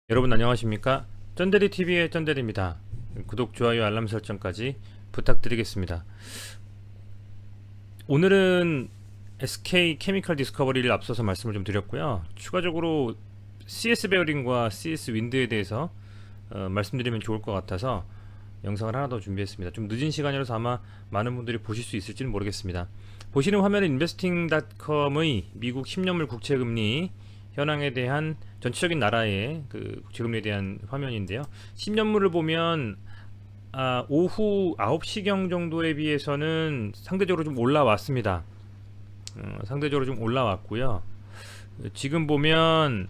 여러분 안녕하십니까? 쩐데리TV의 쩐데리입니다. 구독, 좋아요, 알람 설정까지 부탁드리겠습니다. 오늘은 SK 케미컬 디스커버리를 앞서서 말씀을 좀 드렸고요. 추가적으로 CS 베어링과 CS 윈드에 대해서 말씀드리면 좋을 것 같아서 영상을 하나 더 준비했습니다. 좀 늦은 시간이라서 아마 많은 분들이 보실 수 있을지는 모르겠습니다. 보시는 화면은 investing.com의 미국 10년물 국채금리 현황에 대한 전체적인 나라의 그 국채금리에 대한 화면인데요. 10년물을 보면 오후 9시경 정도에 비해서는 상대적으로 좀 올라왔습니다. 상대적으로 좀 올라왔고요. 지금 보면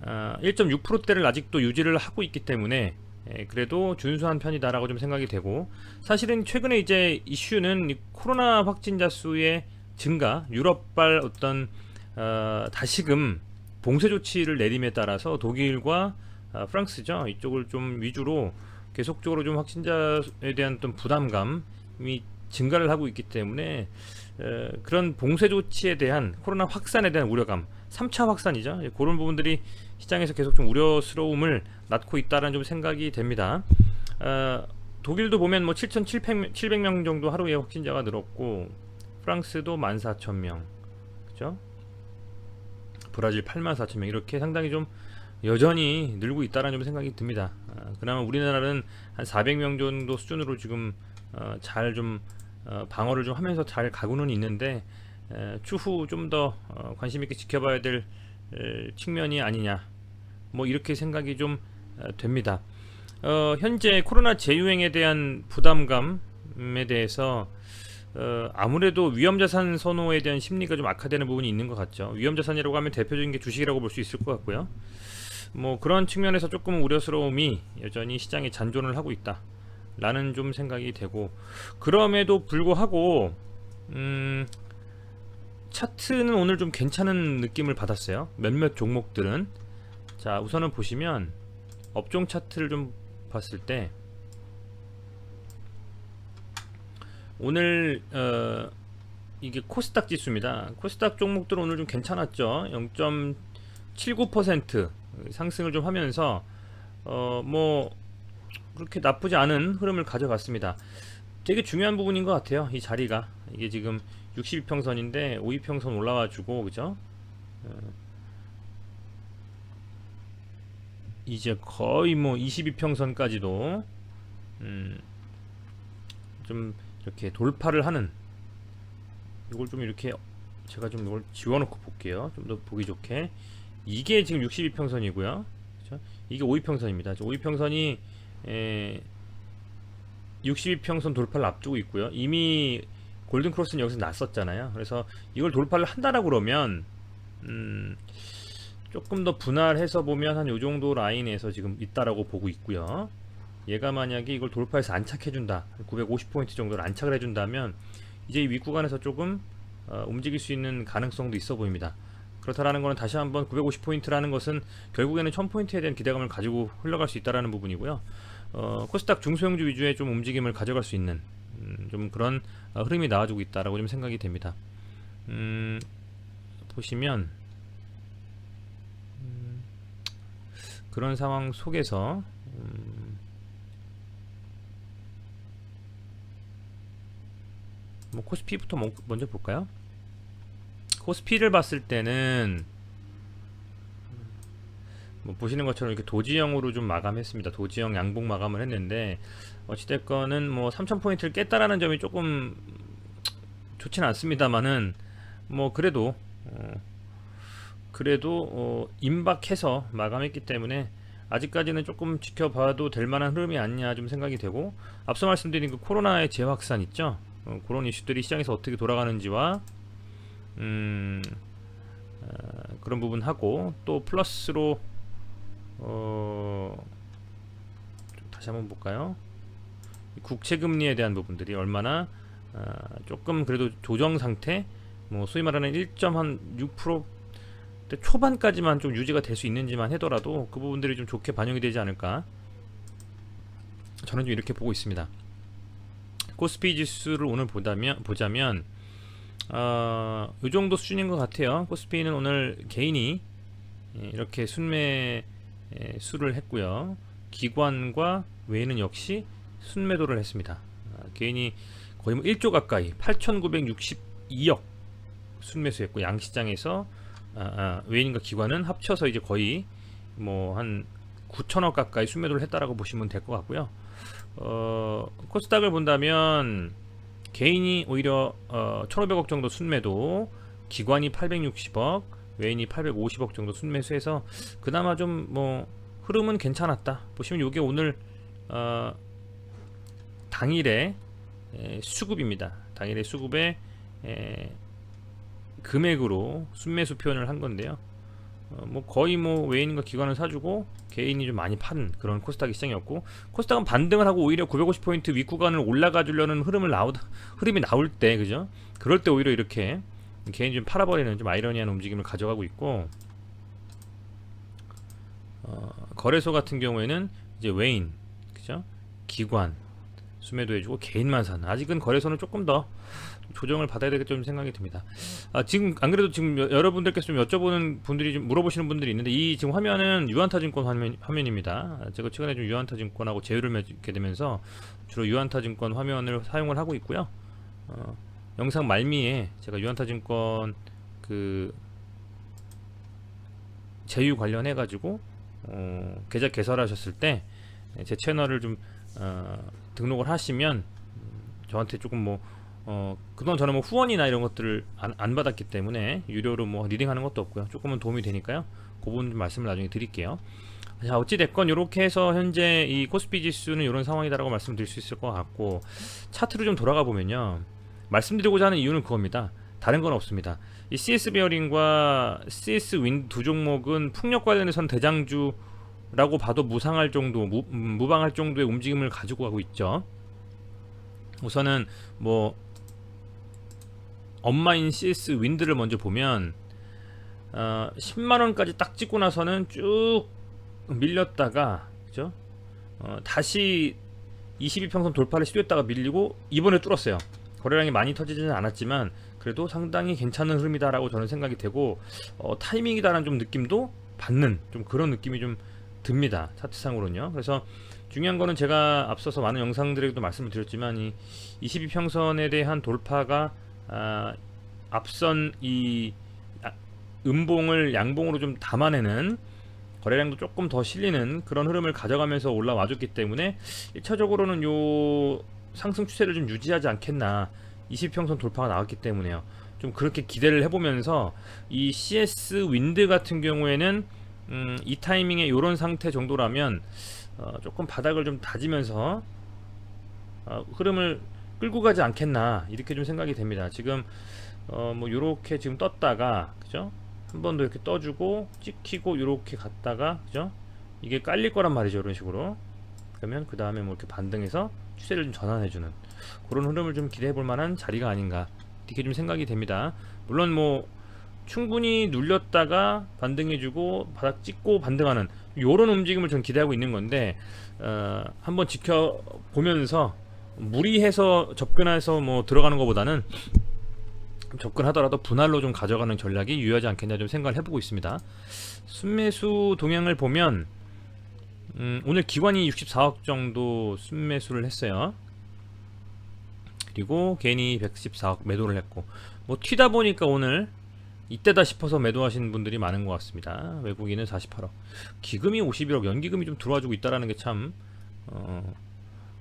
1.6%대를 아직도 유지를 하고 있기 때문에 그래도 준수한 편이다라고 좀 생각이 되고, 사실은 최근에 이제 이슈는 이 코로나 확진자 수의 증가, 유럽발 어떤 다시금 봉쇄 조치를 내림에 따라서 독일과 프랑스죠, 이쪽을 좀 위주로 계속적으로 좀 확진자에 대한 어떤 부담감이 증가를 하고 있기 때문에 그런 봉쇄 조치에 대한 코로나 확산에 대한 우려감, 3차 확산이죠. 그런 부분들이 시장에서 계속 좀 우려스러움을 낳고 있다는 좀 생각이 됩니다. 독일도 보면 뭐 7,700명 정도 하루에 확진자가 늘었고, 프랑스도 14,000명, 그죠? 브라질 84,000명, 이렇게 상당히 좀 여전히 늘고 있다는 좀 생각이 듭니다. 그나마 우리나라는 한 400명 정도 수준으로 지금 잘 좀 방어를 좀 하면서 잘 가고는 있는데, 추후 좀 더 관심 있게 지켜봐야 될 측면이 아니냐, 뭐 이렇게 생각이 좀 됩니다. 현재 코로나 재유행에 대한 부담감에 대해서 아무래도 위험자산 선호에 대한 심리가 좀 악화되는 부분이 있는 것 같죠. 위험자산이라고 하면 대표적인 게 주식이라고 볼 수 있을 것 같고요. 뭐 그런 측면에서 조금 우려스러움이 여전히 시장에 잔존을 하고 있다 라는 좀 생각이 되고, 그럼에도 불구하고 차트는 오늘 좀 괜찮은 느낌을 받았어요. 몇몇 종목들은. 자, 우선은 보시면 업종 차트를 좀 봤을 때 오늘 이게 코스닥 지수입니다. 코스닥 종목들 오늘 좀 괜찮았죠. 0.79% 상승을 좀 하면서 뭐 그렇게 나쁘지 않은 흐름을 가져갔습니다. 되게 중요한 부분인 것 같아요. 이 자리가, 이게 지금 62평선인데 52평선 올라와주고, 그죠? 이제 거의 뭐 22평선까지도 좀 이렇게 돌파를 하는, 이걸 좀 이렇게 제가 좀 이걸 지워놓고 볼게요. 좀 더 보기 좋게. 이게 지금 62평선이고요. 그렇죠? 이게 52평선입니다. 52평선이 62평선 돌파를 앞두고 있고요. 이미 골든크로스는 여기서 났었잖아요. 그래서 이걸 돌파를 한다라고 그러면 조금 더 분할해서 보면 한 요정도 라인에서 지금 있다라고 보고 있고요. 얘가 만약에 이걸 돌파해서 안착해준다, 950포인트 정도를 안착을 해준다면 이제 이 윗구간에서 조금 움직일 수 있는 가능성도 있어 보입니다. 그렇다라는 것은 다시 한번 950포인트라는 것은 결국에는 1000포인트에 대한 기대감을 가지고 흘러갈 수 있다는 부분이고요. 코스닥 중소형주 위주의 좀 움직임을 가져갈 수 있는 좀 그런 흐름이 나와주고 있다라고 좀 생각이 됩니다. 보시면 그런 상황 속에서 뭐 코스피부터 먼저 볼까요? 코스피를 봤을 때는 뭐 보시는 것처럼 이렇게 도지형으로 좀 마감했습니다. 도지형 양봉 마감을 했는데, 어찌됐건은 뭐 3000포인트를 깼다라는 점이 조금 좋지는 않습니다만은, 뭐 그래도 임박해서 마감했기 때문에 아직까지는 조금 지켜봐도 될 만한 흐름이 아니냐 좀 생각이 되고, 앞서 말씀드린 그 코로나의 재확산 있죠. 그런 이슈들이 시장에서 어떻게 돌아가는지와 그런 부분하고, 또 플러스로 좀 다시 한번 볼까요? 국채금리에 대한 부분들이 얼마나 조금 그래도 조정 상태, 뭐 소위 말하는 1.6% 초반까지만 좀 유지가 될 수 있는지만 하더라도 그 부분들이 좀 좋게 반영이 되지 않을까, 저는 좀 이렇게 보고 있습니다. 코스피 지수를 오늘 보자면 이 정도 수준인 것 같아요. 코스피는 오늘 개인이 이렇게 순매 수를 했고요. 기관과 외인은 역시 순매도를 했습니다. 개인이 거의 뭐 1조 가까이 8,962억 순매수했고, 양시장에서 외인과 기관은 합쳐서 이제 거의 뭐 한 9천억 가까이 순매도를 했다라고 보시면 될 것 같고요. 코스닥을 본다면 개인이 오히려 1,500억 정도 순매도, 기관이 860억, 외인이 850억 정도 순매수해서 그나마 좀 뭐 흐름은 괜찮았다 보시면, 이게 오늘 당일의 수급입니다. 당일의 수급의 금액으로 순매수 표현을 한 건데요. 뭐 거의 뭐 외인과 기관을 사주고 개인이 좀 많이 판 그런 코스닥 시장이었고, 코스닥은 반등을 하고 오히려 950포인트 윗구간을 올라가 주려는 흐름이 나올 때, 그죠? 그럴 때 오히려 이렇게 개인이 좀 팔아버리는 좀 아이러니한 움직임을 가져가고 있고, 거래소 같은 경우에는 이제 외인, 그죠? 기관 수매도 해주고 개인만 사는, 아직은 거래소는 조금 더 조정을 받아야 되겠다 좀 생각이 듭니다. 지금 안 그래도 지금 여러분들께서 좀 여쭤보는 분들이, 좀 물어보시는 분들이 있는데, 이 지금 화면은 유한타증권 화면입니다. 제가 최근에 좀 유한타증권하고 제휴를 맺게 되면서 주로 유한타증권 화면을 사용을 하고 있고요. 영상 말미에 제가 유한타증권 그 제휴 관련해 가지고 계좌 개설하셨을 때 제 채널을 좀 등록을 하시면 저한테 조금 뭐 그동안 저는 뭐 후원이나 이런 것들을 안 받았기 때문에 유료로 뭐 리딩하는 것도 없고요. 조금은 도움이 되니까요. 그 부분 좀 말씀을 나중에 드릴게요. 자, 어찌 됐건 이렇게 해서 현재 이 코스피 지수는 이런 상황이다라고 말씀드릴 수 있을 것 같고, 차트로 좀 돌아가 보면요, 말씀드리고자 하는 이유는 그겁니다. 다른 건 없습니다. 이 CS 베어링과 CS 윈드 두 종목은 풍력 관련해서는 대장주라고 봐도 무상할 정도, 무방할 정도의 움직임을 가지고 가고 있죠. 우선은 뭐 엄마인 CS 윈드를 먼저 보면 10만원까지 딱 찍고 나서는 쭉 밀렸다가, 그죠? 다시 22평선 돌파를 시도했다가 밀리고 이번에 뚫었어요. 거래량이 많이 터지지는 않았지만 그래도 상당히 괜찮은 흐름이다라고 저는 생각이 되고, 타이밍이다라는 좀 느낌도 받는 좀 그런 느낌이 좀 듭니다. 차트상으로는요. 그래서 중요한 거는 제가 앞서서 많은 영상들에도 말씀을 드렸지만, 이 22평선에 대한 돌파가 앞선 이 음봉을 양봉으로 좀 담아내는, 거래량도 조금 더 실리는 그런 흐름을 가져가면서 올라와줬기 때문에 1차적으로는 요 상승 추세를 좀 유지하지 않겠나, 20평선 돌파가 나왔기 때문에요. 좀 그렇게 기대를 해보면서, 이 CS 윈드 같은 경우에는 이 타이밍에 이런 상태 정도라면 조금 바닥을 좀 다지면서 흐름을 끌고 가지 않겠나, 이렇게 좀 생각이 됩니다. 지금 뭐 요렇게 지금 떴다가, 그죠? 한 번 더 이렇게 떠주고 찍히고 요렇게 갔다가, 그죠? 이게 깔릴 거란 말이죠. 이런 식으로. 그러면 그 다음에 뭐 이렇게 반등해서 추세를 좀 전환해주는 그런 흐름을 좀 기대해 볼 만한 자리가 아닌가, 이렇게 좀 생각이 됩니다. 물론 뭐 충분히 눌렸다가 반등해주고 바닥 찍고 반등하는 요런 움직임을 좀 기대하고 있는 건데, 한번 지켜보면서 무리해서 접근해서 뭐 들어가는 것보다는 접근하더라도 분할로 좀 가져가는 전략이 유효하지 않겠냐 좀 생각을 해보고 있습니다. 순매수 동향을 보면 오늘 기관이 64억 정도 순매수를 했어요. 그리고 개인이 114억 매도를 했고, 뭐 튀다 보니까 오늘 이때다 싶어서 매도하신 분들이 많은 것 같습니다. 외국인은 48억, 기금이 51억, 연기금이 좀 들어와주고 있다라는 게 참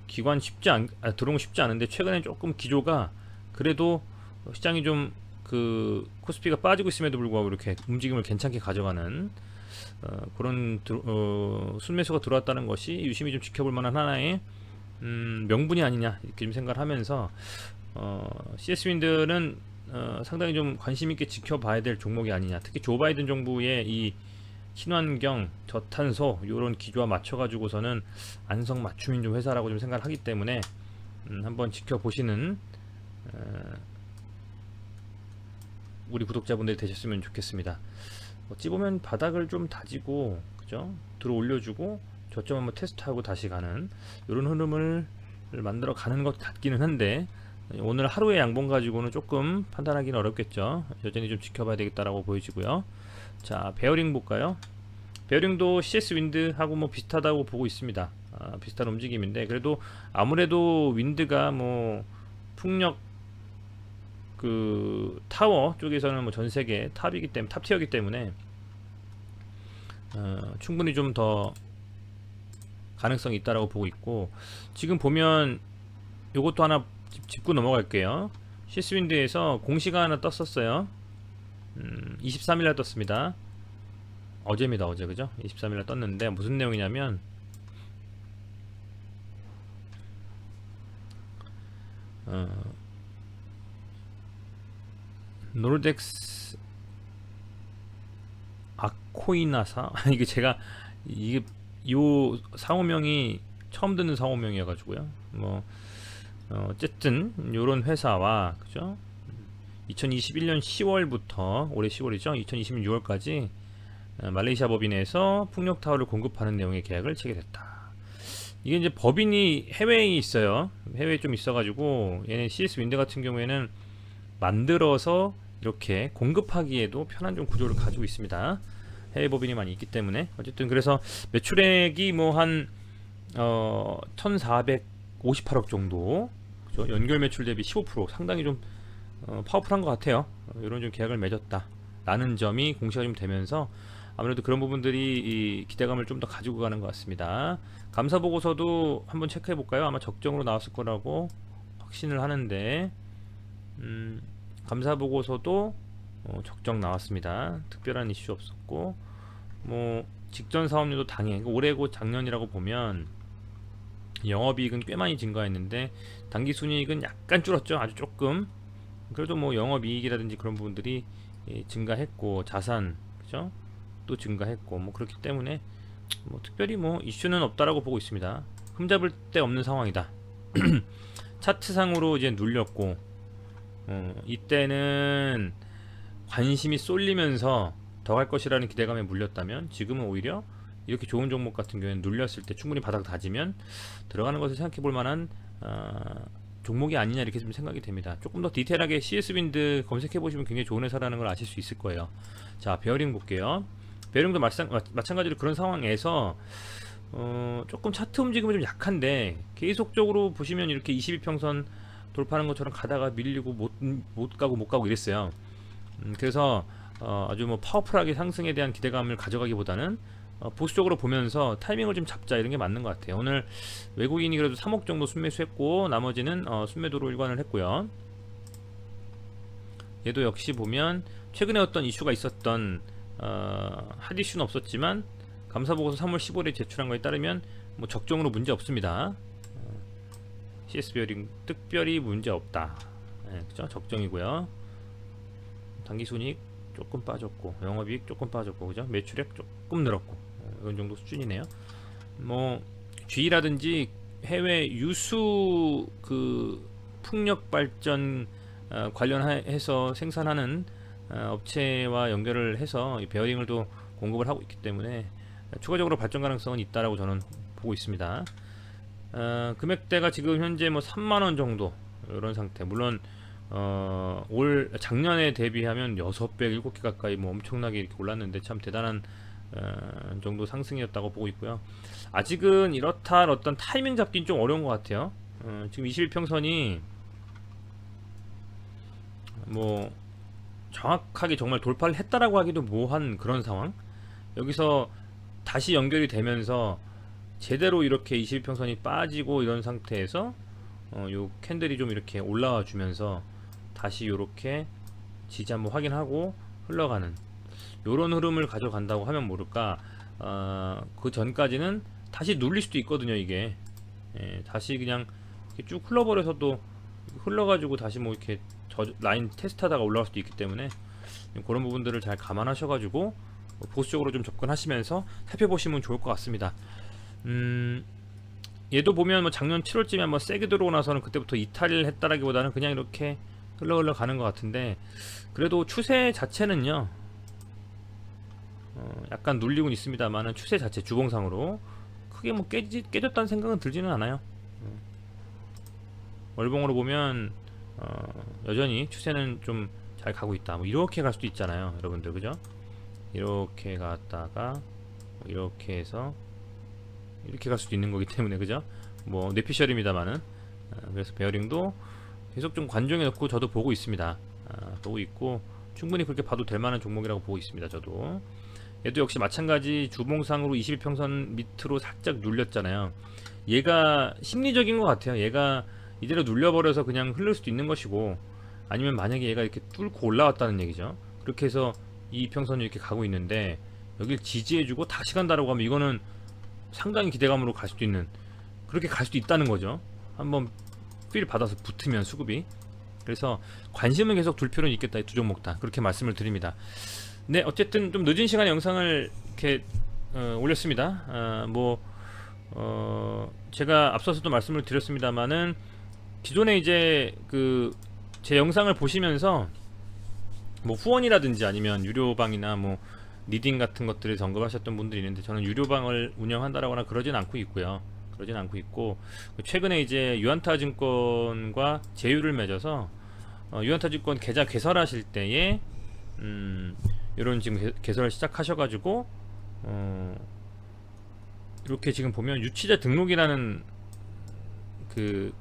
기관 들어오면 쉽지 않은데, 최근에 조금 기조가 그래도 시장이 좀 그 코스피가 빠지고 있음에도 불구하고 이렇게 움직임을 괜찮게 가져가는 그런 순매수가 들어왔다는 것이 유심히 좀 지켜볼 만한 하나의 명분이 아니냐, 이렇게 좀 생각을 하면서 CS 윈드는 상당히 좀 관심 있게 지켜봐야 될 종목이 아니냐. 특히 조 바이든 정부의 이 친환경, 저탄소 이런 기조와 맞춰가지고서는 안성맞춤인 좀 회사라고 좀 생각을 하기 때문에 한번 지켜보시는 우리 구독자분들이 되셨으면 좋겠습니다. 어찌 보면 바닥을 좀 다지고, 그죠? 들어 올려주고 저점 한번 테스트하고 다시 가는 이런 흐름을 만들어 가는 것 같기는 한데, 오늘 하루의 양봉 가지고는 조금 판단하기는 어렵겠죠. 여전히 좀 지켜봐야 되겠다라고 보여지고요. 자, 베어링 볼까요? 베어링도 CS 윈드하고 뭐 비슷하다고 보고 있습니다. 비슷한 움직임인데 그래도 아무래도 윈드가 뭐 풍력 그 타워 쪽에서는 뭐 전 세계 탑이기 때문에 탑티어이기 때문에 충분히 좀 더 가능성이 있다라고 보고 있고, 지금 보면 요것도 하나 짚고 넘어갈게요. CS 윈드에서 공시가 하나 떴었어요. 23일날 떴습니다. 어제입니다. 어제 그죠? 23일날 떴는데 무슨 내용이냐면 노르덱스 아코이나사 이게 제가 이게 요 상호명이 처음 듣는 상호명이어 가지고요. 뭐 어쨌든 요런 회사와 그죠? 2021년 10월부터 올해 10월이죠. 2020년 6월까지 말레이시아 법인에서 풍력 타워를 공급하는 내용의 계약을 체결했다. 이게 이제 법인이 해외에 있어요. 해외에 좀 있어가지고 얘네 CS 윈드 같은 경우에는 만들어서 이렇게 공급하기에도 편한 좀 구조를 가지고 있습니다. 해외 법인이 많이 있기 때문에 어쨌든 그래서 매출액이 뭐 한 1458억 정도, 그죠? 연결 매출 대비 15% 상당히 좀 파워풀한 것 같아요. 이런 좀 계약을 맺었다라는 점이 공시가 좀 되면서 아무래도 그런 부분들이 이 기대감을 좀 더 가지고 가는 것 같습니다. 감사 보고서도 한번 체크해 볼까요? 아마 적정으로 나왔을 거라고 확신을 하는데 감사 보고서도 적정 나왔습니다. 특별한 이슈 없었고 뭐 직전 사업률도 당해 올해고 작년이라고 보면 영업이익은 꽤 많이 증가했는데 당기순이익은 약간 줄었죠. 아주 조금. 그래도 뭐 영업이익이라든지 그런 부분들이 증가했고 자산 그죠? 또 증가했고 뭐 그렇기 때문에 뭐 특별히 뭐 이슈는 없다라고 보고 있습니다. 흠잡을 데 없는 상황이다. 차트상으로 이제 눌렸고 이때는 관심이 쏠리면서 더 갈 것이라는 기대감에 물렸다면 지금은 오히려 이렇게 좋은 종목 같은 경우에는 눌렸을 때 충분히 바닥 다지면 들어가는 것을 생각해 볼 만한 종목이 아니냐 이렇게 좀 생각이 됩니다. 조금 더 디테일하게 CS 윈드 검색해 보시면 굉장히 좋은 회사라는 걸 아실 수 있을 거예요. 자, 베어링 볼게요. 베어링도 마찬가지로 그런 상황에서 조금 차트 움직임이 좀 약한데 계속적으로 보시면 이렇게 22평선 돌파하는 것처럼 가다가 밀리고 못 가고 이랬어요. 그래서 아주 뭐 파워풀하게 상승에 대한 기대감을 가져가기보다는 보수적으로 보면서 타이밍을 좀 잡자 이런 게 맞는 것 같아요. 오늘 외국인이 그래도 3억 정도 순매수했고 나머지는 순매도로 일관을 했고요. 얘도 역시 보면 최근에 어떤 이슈가 있었던 핫 이슈는 없었지만 감사보고서 3월 15일에 제출한 거에 따르면 뭐 적정으로 문제 없습니다. CS 베어링 특별히 문제 없다. 네, 그죠? 적정이고요. 당기순이익 조금 빠졌고 영업이익 조금 빠졌고 그죠? 매출액 조금 늘었고 이런 정도 수준이네요. 뭐 G라든지 해외 유수 그 풍력 발전 관련해서 생산하는 업체와 연결을 해서 이 베어링을 또 공급을 하고 있기 때문에 추가적으로 발전 가능성은 있다라고 저는 보고 있습니다. 금액대가 지금 현재 뭐 3만원 정도 이런 상태. 물론 올 작년에 대비하면 6배, 7배 가까이 뭐 엄청나게 이렇게 올랐는데 참 대단한 정도 상승이었다고 보고 있고요. 아직은 이렇다 할 어떤 타이밍 잡기는 좀 어려운 것 같아요. 지금 21평선이 뭐 정확하게 정말 돌파를 했다라고 하기도 뭐한 그런 상황. 여기서 다시 연결이 되면서 제대로 이렇게 21평선이 빠지고 이런 상태에서 요 캔들이 좀 이렇게 올라와 주면서 다시 이렇게 지지 한번 확인하고 흘러가는 요런 흐름을 가져간다고 하면 모를까, 그 전까지는 다시 눌릴 수도 있거든요. 이게 다시 그냥 이렇게 쭉 흘러버려서 또 흘러가지고 다시 뭐 이렇게 라인 테스트하다가 올라갈 수도 있기 때문에 그런 부분들을 잘 감안하셔가지고 보수적으로 좀 접근하시면서 살펴보시면 좋을 것 같습니다. 얘도 보면 뭐 작년 7월쯤에 한번 세게 들어오고 나서는 그때부터 이탈을 했다라기보다는 그냥 이렇게 흘러 가는 것 같은데, 그래도 추세 자체는요 약간 눌리곤 있습니다만은 추세 자체 주봉상으로 크게 뭐 깨졌다는 생각은 들지는 않아요. 월봉으로 보면 여전히 추세는 좀 잘 가고 있다. 뭐 이렇게 갈 수도 있잖아요, 여러분들, 그죠? 이렇게 갔다가 이렇게 해서 이렇게 갈 수도 있는 거기 때문에, 그죠? 뭐 뇌피셜입니다만은. 그래서 베어링도 계속 좀 관종해 놓고 저도 보고 있습니다. 보고 있고 충분히 그렇게 봐도 될 만한 종목이라고 보고 있습니다. 저도. 얘도 역시 마찬가지 주봉상으로 21평선 밑으로 살짝 눌렸잖아요. 얘가 심리적인 것 같아요. 얘가 이대로 눌려버려서 그냥 흐를 수도 있는 것이고, 아니면 만약에 얘가 이렇게 뚫고 올라왔다는 얘기죠. 그렇게 해서 이 평선이 이렇게 가고 있는데 여길 지지해주고 다시 간다라고 하면 이거는 상당히 기대감으로 갈 수도 있는, 그렇게 갈 수도 있다는 거죠. 한번 필 받아서 붙으면 수급이. 그래서 관심은 계속 둘 필요는 있겠다, 이 두 종목 다, 그렇게 말씀을 드립니다. 네, 어쨌든 좀 늦은 시간에 영상을 이렇게 올렸습니다. 제가 앞서서도 말씀을 드렸습니다만은 기존에 이제 제 영상을 보시면서 뭐 후원이라든지 아니면 유료방이나 뭐 리딩 같은 것들을 언급하셨던 분들이 있는데, 저는 유료방을 운영한다라거나 그러진 않고 있고요. 그러진 않고 있고, 최근에 이제 유한타증권과 제휴를 맺어서 유한타증권 계좌 개설하실 때에 이런 지금 개설을 시작하셔가지고 이렇게 지금 보면 유치자 등록이라는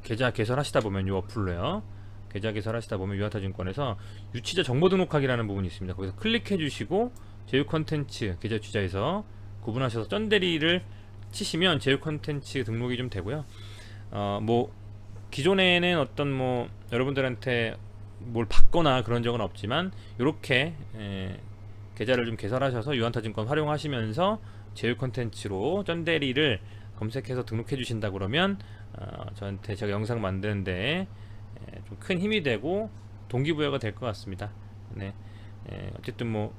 계좌 개설하시다 보면 요 어플로요, 계좌 개설하시다 보면 유한타증권에서 유치자 정보 등록하기라는 부분이 있습니다. 거기서 클릭해 주시고 제휴 컨텐츠 계좌 유치자에서 구분하셔서 쩐대리를 치시면 제휴 컨텐츠 등록이 좀 되고요. 뭐 기존에는 어떤 뭐 여러분들한테 뭘 받거나 그런 적은 없지만, 이렇게 계좌를 좀 개설하셔서 유한타증권 활용하시면서 제휴 컨텐츠로 쩐대리를 검색해서 등록해 주신다 그러면 저한테 제가 영상 만드는데 좀 큰 힘이 되고 동기부여가 될 것 같습니다. 네, 어쨌든 뭐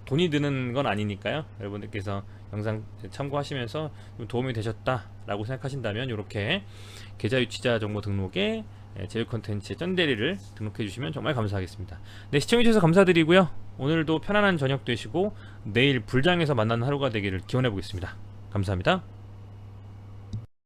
돈이 드는 건 아니니까요. 여러분들께서 영상 참고하시면서 좀 도움이 되셨다라고 생각하신다면 이렇게 계좌 유치자 정보 등록에 제휴 컨텐츠 쩐대리를 등록해 주시면 정말 감사하겠습니다. 네, 시청해 주셔서 감사드리고요. 오늘도 편안한 저녁 되시고 내일 불장에서 만나는 하루가 되기를 기원해 보겠습니다. 감사합니다.